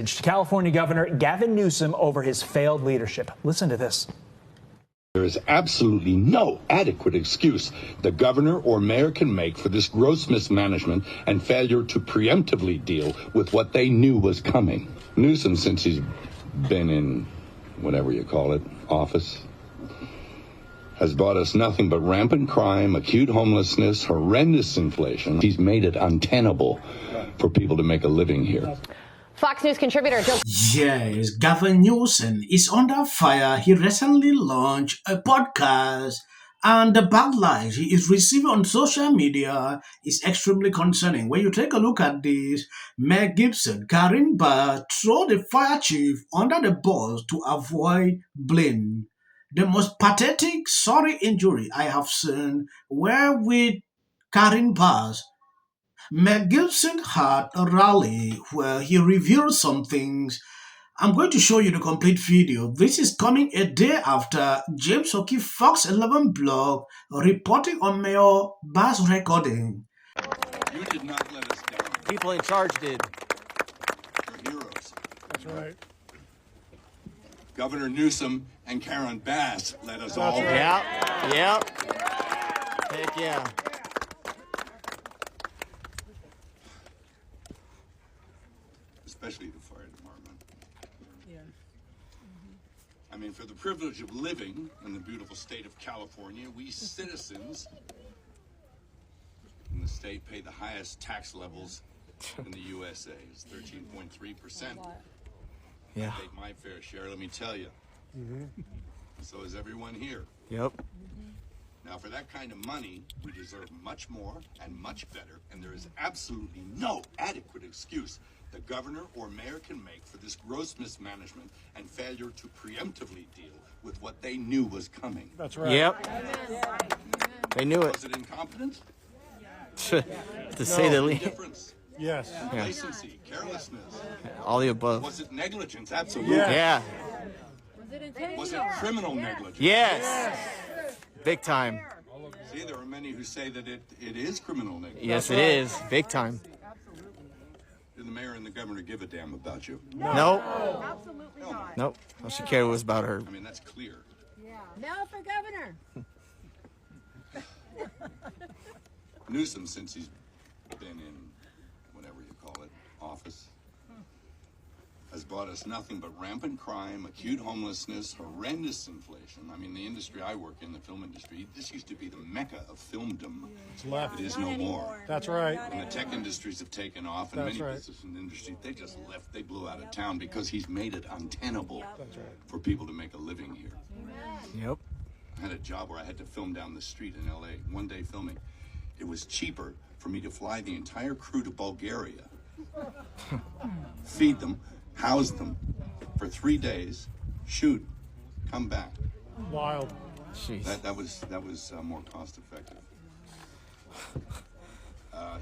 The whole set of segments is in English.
message to California Governor Gavin Newsom over his failed leadership. Listen to this. There is absolutely no adequate excuse the governor or mayor can make for this gross mismanagement and failure to preemptively deal with what they knew was coming. Newsom, since he's been in, whatever you call it, office, has brought us nothing but rampant crime, acute homelessness, horrendous inflation. He's made it untenable for people to make a living here. Fox News contributor Joe. Yes, Gavin Newsom is under fire. He recently launched a podcast, and the backlash he is receiving on social media is extremely concerning. When you take a look at this, Mel Gibson, Karen Bass throw the fire chief under the bus to avoid blame. The most pathetic, sorry injury I have seen were with Karen Bass. Mel Gibson had a rally where he revealed some things. I'm going to show you the complete video. This is coming a day after James O'Keefe Fox 11 blog reporting on Mayor Bass recording. You did not let us down. People in charge did. You're heroes. That's right. Governor Newsom and Karen Bass let us all down. Yeah. Heck yeah. Especially the fire department. Yeah. I mean, for the privilege of living in the beautiful state of California, we citizens in the state pay the highest tax levels in the USA. It's 13.3%. Yeah. I paid my fair share, let me tell you. So is everyone here. Yep. Now, for that kind of money, we deserve much more and much better, and there is absolutely no adequate excuse the governor or mayor can make for this gross mismanagement and failure to preemptively deal with what they knew was coming. That's right. Yep. They knew it. Was it incompetence? To say the least. Indifference? Yes. Complacency? Carelessness? All the above. Was it negligence? Absolutely. Yeah. Was it criminal negligence? Yes. Big time. See, there are many who say that it is criminal negligence. Yes, it is. Big time. Do the mayor and the governor give a damn about you? Nope. Absolutely not. Nope. All she cared was about her. I mean, that's clear. No for governor. Newsom, since he's been in, whatever you call it, office, has brought us nothing but rampant crime, acute homelessness, horrendous inflation. I mean, the industry I work in, the film industry, this used to be the mecca of filmdom. It's left. It is no more. That's right. And the tech industries have taken off, and That's many right. businesses in the industry, they just left, they blew out of town because he's made it untenable That's right. for people to make a living here. Yep. I had a job where I had to film down the street in LA, one day filming. It was cheaper for me to fly the entire crew to Bulgaria, feed them, house them for 3 days, shoot, come back. Wild. Jeez. That was more cost effective.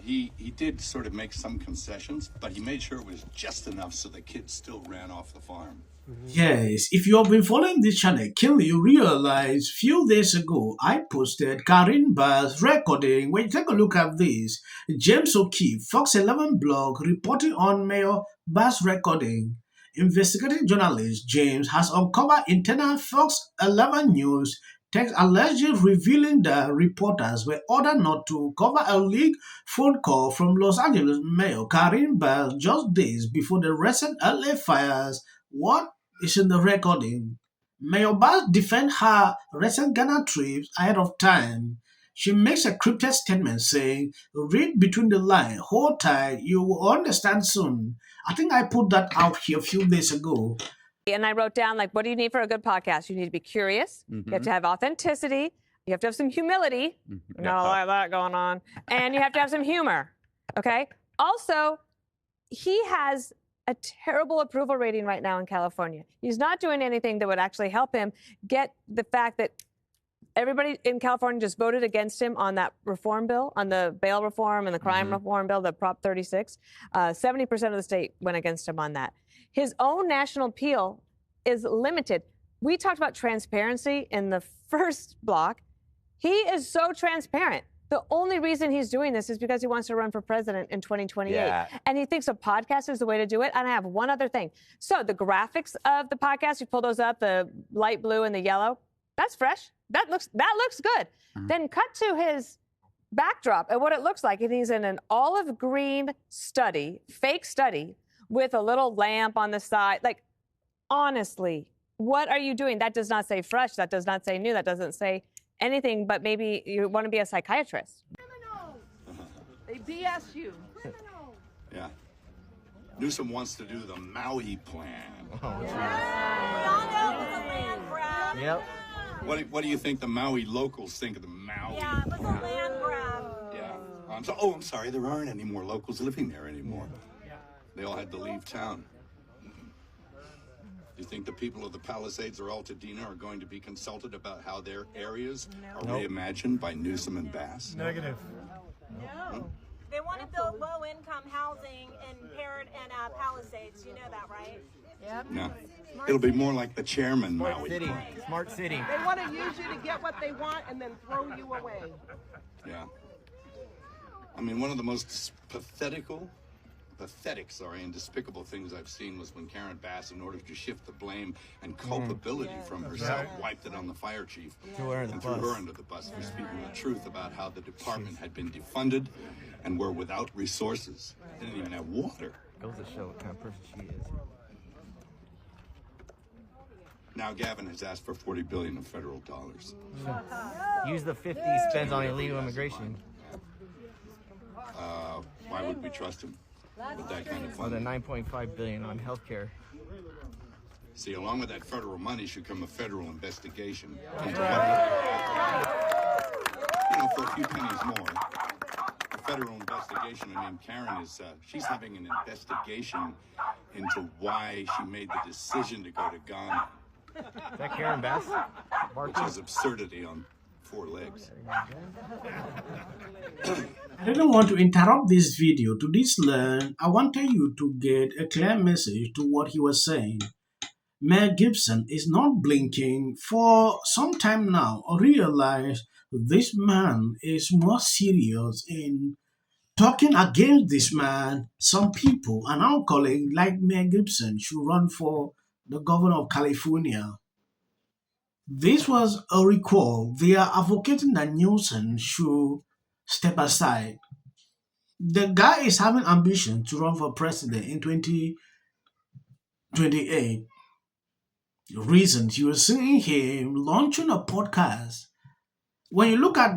He did sort of make some concessions, but he made sure it was just enough so the kids still ran off the farm. Yes, if you have been following this channel, can you realize few days ago I posted Karen Bass recording. When you take a look at this, James O'Keefe, Fox 11 blog reporting on Mayor Bass recording. Investigating journalist James has uncovered internal Fox 11 News text allegedly revealing that reporters were ordered not to cover a leaked phone call from Los Angeles Mayor Karen Bass just days before the recent LA fires. What is in the recording? Mayor Bass defends her recent Ghana trips ahead of time. She makes a cryptic statement saying, "Read between the lines, hold tight, you will understand soon." I think I put that out here a few days ago. And I wrote down, like, what do you need for a good podcast? You need to be curious. You have to have authenticity. You have to have some humility. Not a lot of that going on. And you have to have some humor. Okay? Also, he has a terrible approval rating right now in California. He's not doing anything that would actually help him get the fact that everybody in California just voted against him on that reform bill, on the bail reform and the crime reform bill, the Prop 36. 70% of the state went against him on that. His own national appeal is limited. We talked about transparency in the first block. He is so transparent. The only reason he's doing this is because he wants to run for president in 2028. Yeah. And he thinks a podcast is the way to do it. And I have one other thing. So the graphics of the podcast, you pull those up, the light blue and the yellow, that's fresh. That looks good. Then cut to his backdrop and what it looks like. And he's in an olive green study, fake study, with a little lamp on the side. Like, honestly, what are you doing? That does not say fresh. That does not say new. That doesn't say anything, but maybe you want to be a psychiatrist. They BS you. Yeah. Newsom wants to do the Maui plan. We all know it was a land grab. Yep. What do you think the Maui locals think of the Maui? Yeah, it was a land grab. Yeah. I'm sorry, there aren't any more locals living there anymore. They all had to leave town. Do you think the people of the Palisades or Altadena are going to be consulted about how their areas are reimagined by Newsom and Bass? Negative. No. They want to build low-income housing in Palisades. You know that, right? Yep. No. It'll be more like the chairman Maui. City. Smart city. They want to use you to get what they want and then throw you away. Yeah. I mean, one of the most pathetic and despicable things I've seen was when Karen Bass, in order to shift the blame and culpability from herself, wiped it on the fire chief Threw her under the bus for speaking the truth about how the department had been defunded and were without resources. They didn't even have water. Goes to show what kind of person she is. Now Gavin has asked for $40 billion of federal dollars. Use the 50 spends on illegal immigration. Why would we trust him with that kind of Or the funding? $9.5 billion on healthcare. See, along with that federal money should come a federal investigation into for a few pennies more. A federal investigation. I mean, Karen is, she's having an investigation into why she made the decision to go to Ghana. Is that Karen Bass? Which is absurdity on 4 legs. I didn't want to interrupt this video to this learn. I wanted you to get a clear message to what he was saying. Mel Gibson is not blinking for some time now. I realize this man is more serious in talking against this man. Some people are now calling like Mel Gibson should run for the governor of California. This was a recall. They are advocating that Newsom should step aside. The guy is having ambition to run for president in 2028. The reasons you are seeing him launching a podcast. When you look at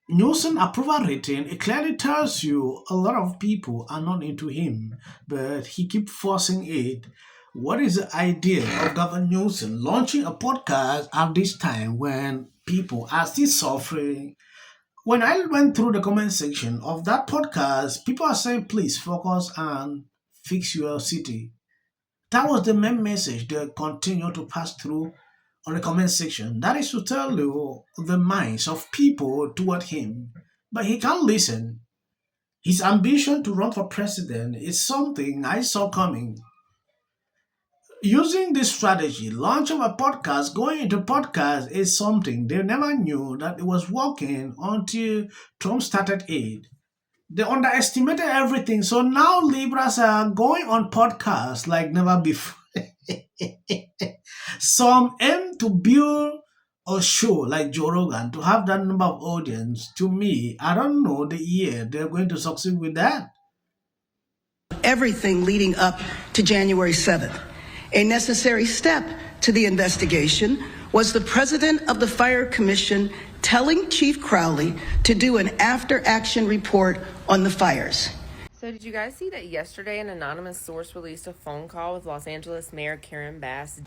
Newsom approval rating, it clearly tells you a lot of people are not into him, but he keeps forcing it. What is the idea of Gavin Newsom launching a podcast at this time when people are still suffering? When I went through the comment section of that podcast, people are saying, please focus and fix your city. That was the main message they continue to pass through on the comment section. That is to tell you the minds of people toward him. But he can't listen. His ambition to run for president is something I saw coming. Using this strategy, launching a podcast, going into podcast is something they never knew that it was working until Trump started it. They underestimated everything. So now Libras are going on podcasts like never before. Some aim to build a show like Joe Rogan to have that number of audience. To me, I don't know the year they're going to succeed with that. Everything leading up to January 7th. A necessary step to the investigation was the president of the Fire Commission telling Chief Crowley to do an after-action report on the fires. So did you guys see that yesterday an anonymous source released a phone call with Los Angeles Mayor Karen Bass?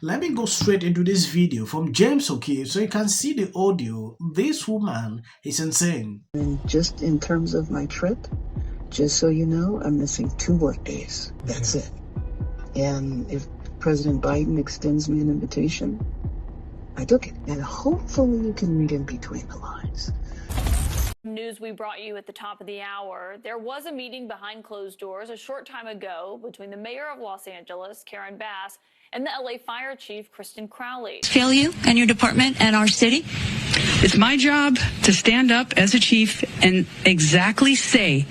Let me go straight into this video from James O'Keefe so you can see the audio. This woman is insane. And just in terms of my trip, just so you know, I'm missing 2 work days. That's it. And if President Biden extends me an invitation, I took it. And hopefully you can read in between the lines. News we brought you at the top of the hour. There was a meeting behind closed doors a short time ago between the mayor of Los Angeles, Karen Bass, and the LA Fire Chief, Kristen Crowley. Fail you and your department and our city. It's my job to stand up as a chief and exactly say,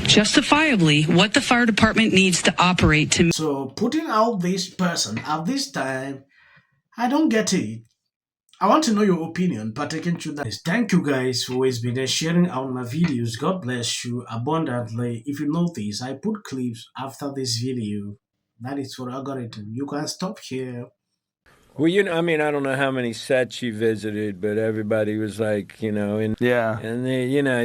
justifiably, what the fire department needs to operate to. So putting out this person at this time, I don't get it. I want to know your opinion, partaking through that. Thank you guys for always being there, sharing out my videos. God bless you abundantly. If you notice, I put clips after this video. That is for algorithm. You can stop here. Well, I mean, I don't know how many sets you visited, but everybody was like, and then,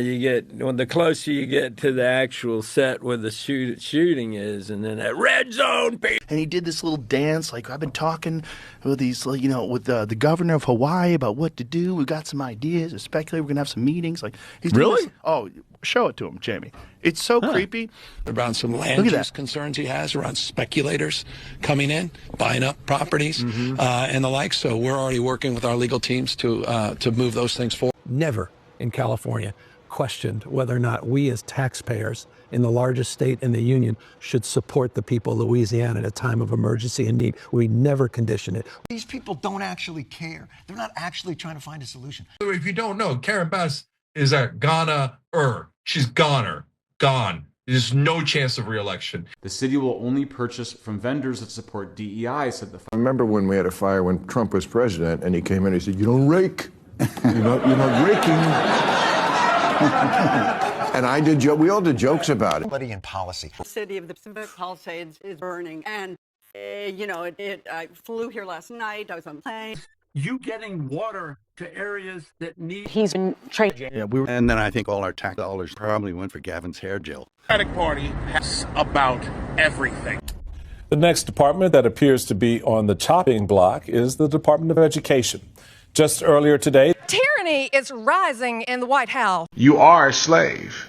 you get, the closer you get to the actual set where the shooting is, and then that red zone. And he did this little dance, like, I've been talking with these, with the governor of Hawaii about what to do. We got some ideas, especially we're going to have some meetings. Like, he's Really? Oh, show it to him, Jamie. It's so creepy. Around some land use concerns he has around speculators coming in, buying up properties, and the like. So we're already working with our legal teams to move those things forward. Never in California questioned whether or not we as taxpayers in the largest state in the union should support the people of Louisiana at a time of emergency and need. We never condition it. These people don't actually care. They're not actually trying to find a solution. If you don't know, Karen Bass is a goner. She's gone. There's no chance of re-election. The city will only purchase from vendors that support DEI, said the. I remember when we had a fire when Trump was president, and he came in and he said, "You don't rake. You're not raking." And we all did jokes about it. Everybody in policy. The city of the Pacific Palisades is burning, and I flew here last night. I was on a plane. You getting water to areas that need. He's been trained. Yeah, and then I think all our tax dollars probably went for Gavin's hair gel. The Democratic Party has about everything. The next department that appears to be on the chopping block is the Department of Education. Just earlier today, tyranny is rising in the White House. You are a slave.